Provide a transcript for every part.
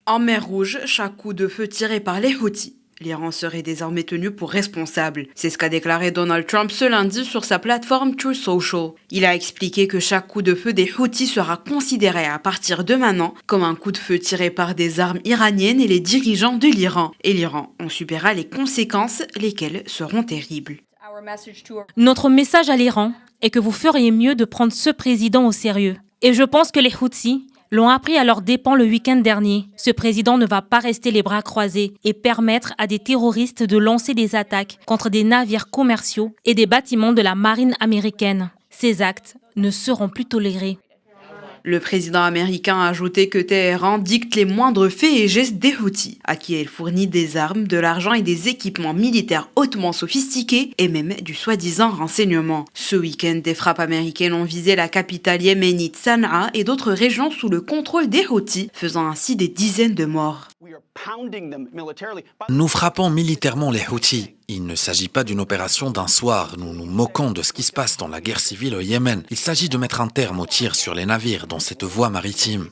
En mer Rouge, chaque coup de feu tiré par les Houthis, l'Iran serait désormais tenu pour responsable. C'est ce qu'a déclaré Donald Trump ce lundi sur sa plateforme Truth Social. Il a expliqué que chaque coup de feu des Houthis sera considéré à partir de maintenant comme un coup de feu tiré par des armes iraniennes et les dirigeants de l'Iran. Et l'Iran en subira les conséquences, lesquelles seront terribles. Notre message à l'Iran est que vous feriez mieux de prendre ce président au sérieux. Et je pense que les Houthis l'ont appris à leurs dépens le week-end dernier. Ce président ne va pas rester les bras croisés et permettre à des terroristes de lancer des attaques contre des navires commerciaux et des bâtiments de la marine américaine. Ces actes ne seront plus tolérés. Le président américain a ajouté que Téhéran dicte les moindres faits et gestes des Houthis, à qui elle fournit des armes, de l'argent et des équipements militaires hautement sophistiqués et même du soi-disant renseignement. Ce week-end, des frappes américaines ont visé la capitale yéménite Sanaa et d'autres régions sous le contrôle des Houthis, faisant ainsi des dizaines de morts. Nous frappons militairement les Houthis. Il ne s'agit pas d'une opération d'un soir. Nous nous moquons de ce qui se passe dans la guerre civile au Yémen. Il s'agit de mettre un terme aux tirs sur les navires dans cette voie maritime.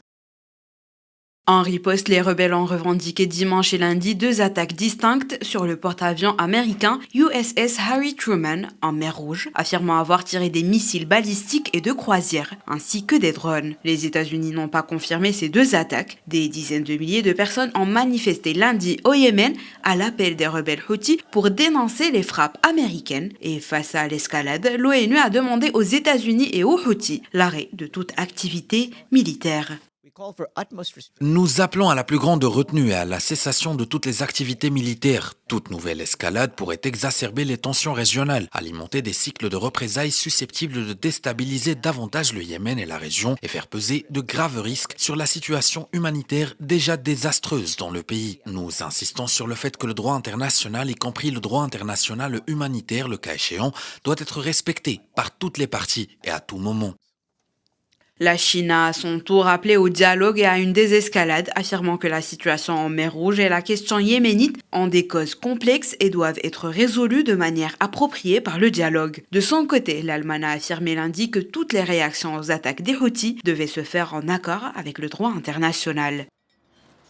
En riposte, les rebelles ont revendiqué dimanche et lundi 2 attaques distinctes sur le porte-avions américain USS Harry Truman en mer Rouge, affirmant avoir tiré des missiles balistiques et de croisière, ainsi que des drones. Les États-Unis n'ont pas confirmé ces 2 attaques. Des dizaines de milliers de personnes ont manifesté lundi au Yémen à l'appel des rebelles Houthis pour dénoncer les frappes américaines. Et face à l'escalade, l'ONU a demandé aux États-Unis et aux Houthis l'arrêt de toute activité militaire. Nous appelons à la plus grande retenue et à la cessation de toutes les activités militaires. Toute nouvelle escalade pourrait exacerber les tensions régionales, alimenter des cycles de représailles susceptibles de déstabiliser davantage le Yémen et la région et faire peser de graves risques sur la situation humanitaire déjà désastreuse dans le pays. Nous insistons sur le fait que le droit international, y compris le droit international humanitaire, le cas échéant, doit être respecté par toutes les parties et à tout moment. La Chine a à son tour appelé au dialogue et à une désescalade, affirmant que la situation en mer Rouge et la question yéménite ont des causes complexes et doivent être résolues de manière appropriée par le dialogue. De son côté, l'Allemagne a affirmé lundi que toutes les réactions aux attaques des Houthis devaient se faire en accord avec le droit international.